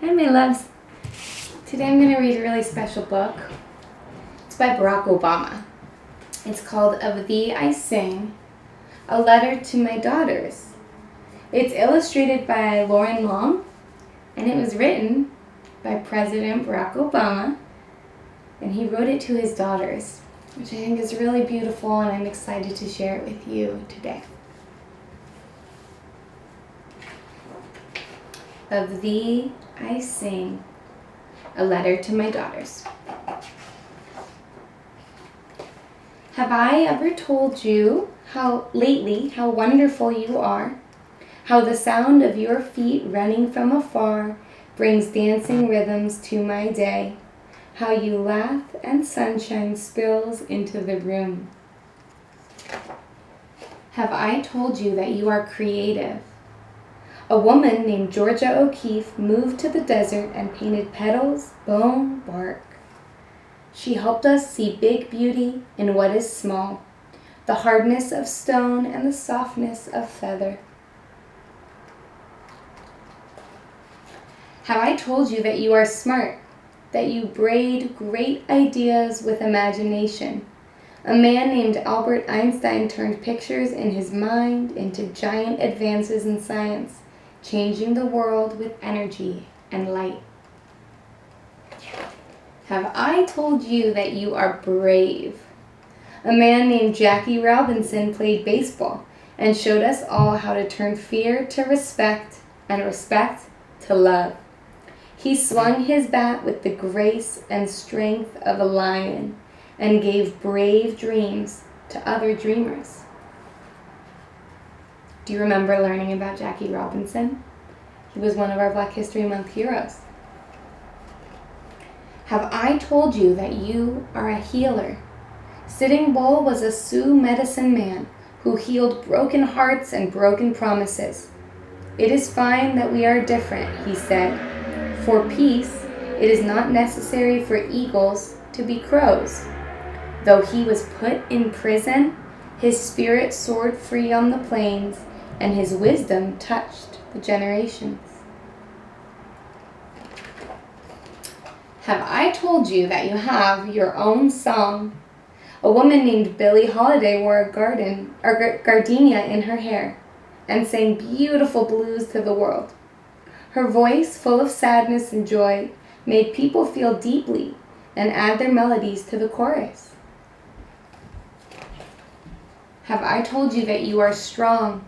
Hi, my loves. Today I'm going to read a really special book. It's by Barack Obama. It's called Of Thee I Sing, A Letter to My Daughters. It's illustrated by Lauren Long, and it was written by President Barack Obama, and he wrote it to his daughters, which I think is really beautiful, and I'm excited to share it with you today. Of thee I sing, a letter to my daughters. Have I ever told you how wonderful you are? How the sound of your feet running from afar brings dancing rhythms to my day. How you laugh and sunshine spills into the room. Have I told you that you are creative? A woman named Georgia O'Keeffe moved to the desert and painted petals, bone, bark. She helped us see big beauty in what is small, the hardness of stone and the softness of feather. Have I told you that you are smart, that you braid great ideas with imagination? A man named Albert Einstein turned pictures in his mind into giant advances in science, changing the world with energy and light. Have I told you that you are brave? A man named Jackie Robinson played baseball and showed us all how to turn fear to respect and respect to love. He swung his bat with the grace and strength of a lion and gave brave dreams to other dreamers. Do you remember learning about Jackie Robinson? He was one of our Black History Month heroes. Have I told you that you are a healer? Sitting Bull was a Sioux medicine man who healed broken hearts and broken promises. It is fine that we are different, he said. For peace, it is not necessary for eagles to be crows. Though he was put in prison, his spirit soared free on the plains, and his wisdom touched the generations. Have I told you that you have your own song? A woman named Billie Holiday wore a gardenia in her hair and sang beautiful blues to the world. Her voice, full of sadness and joy, made people feel deeply and add their melodies to the chorus. Have I told you that you are strong?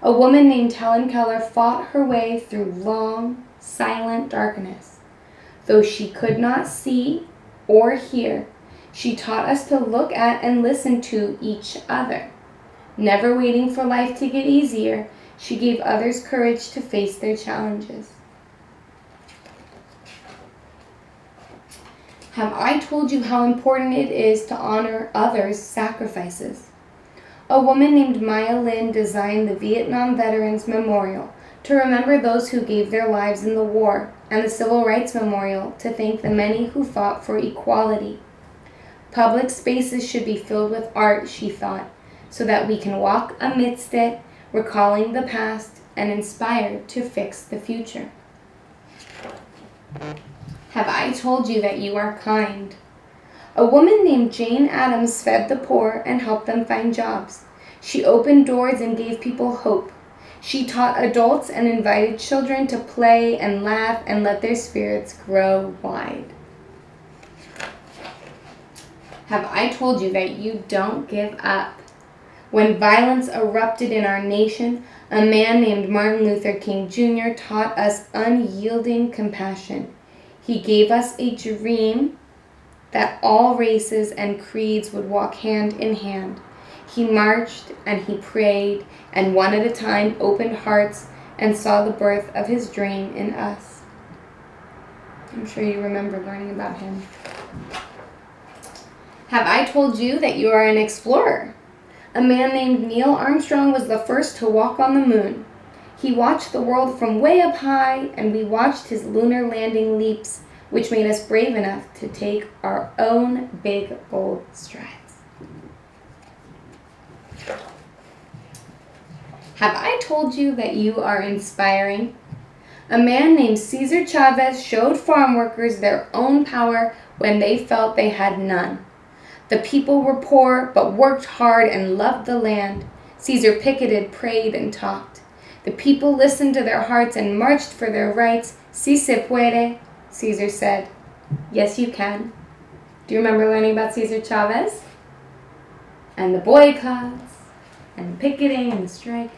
A woman named Helen Keller fought her way through long, silent darkness. Though she could not see or hear, she taught us to look at and listen to each other. Never waiting for life to get easier, she gave others courage to face their challenges. Have I told you how important it is to honor others' sacrifices? A woman named Maya Lin designed the Vietnam Veterans Memorial to remember those who gave their lives in the war, and the Civil Rights Memorial to thank the many who fought for equality. Public spaces should be filled with art, she thought, so that we can walk amidst it, recalling the past and inspired to fix the future. Have I told you that you are kind? A woman named Jane Addams fed the poor and helped them find jobs. She opened doors and gave people hope. She taught adults and invited children to play and laugh and let their spirits grow wide. Have I told you that you don't give up? When violence erupted in our nation, a man named Martin Luther King Jr. taught us unyielding compassion. He gave us a dream that all races and creeds would walk hand in hand. He marched and he prayed and one at a time opened hearts and saw the birth of his dream in us. I'm sure you remember learning about him. Have I told you that you are an explorer? A man named Neil Armstrong was the first to walk on the moon. He watched the world from way up high, and we watched his lunar landing leaps, which made us brave enough to take our own big, bold strides. Have I told you that you are inspiring? A man named Cesar Chavez showed farm workers their own power when they felt they had none. The people were poor, but worked hard and loved the land. Cesar picketed, prayed, and talked. The people listened to their hearts and marched for their rights. Si se puede, Cesar said. Yes, you can. Do you remember learning about Cesar Chavez? And the boycotts, and the picketing, and the strike.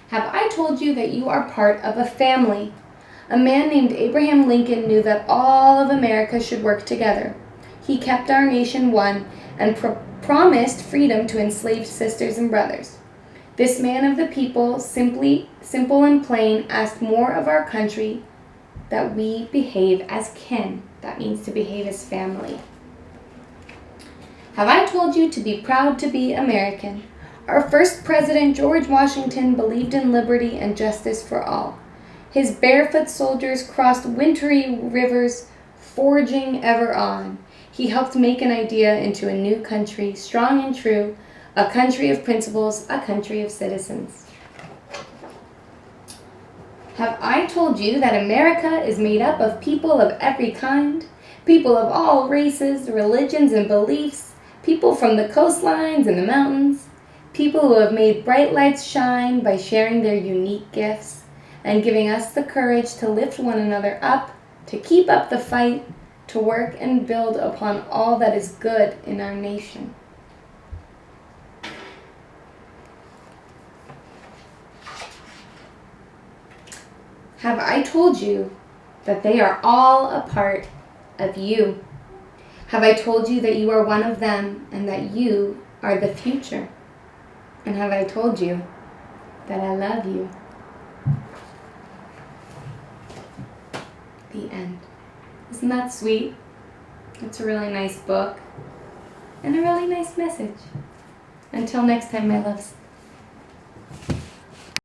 Have I told you that you are part of a family? A man named Abraham Lincoln knew that all of America should work together. He kept our nation one and promised freedom to enslaved sisters and brothers. This man of the people, simple and plain, asked more of our country, that we behave as kin. That means to behave as family. Have I told you to be proud to be American? Our first president, George Washington, believed in liberty and justice for all. His barefoot soldiers crossed wintry rivers, forging ever on. He helped make an idea into a new country, strong and true, a country of principles, a country of citizens. Have I told you that America is made up of people of every kind, people of all races, religions, and beliefs, people from the coastlines and the mountains, people who have made bright lights shine by sharing their unique gifts and giving us the courage to lift one another up, to keep up the fight, to work and build upon all that is good in our nation. Have I told you that they are all a part of you? Have I told you that you are one of them and that you are the future? And have I told you that I love you? The end. Isn't that sweet? It's a really nice book and a really nice message. Until next time, my loves.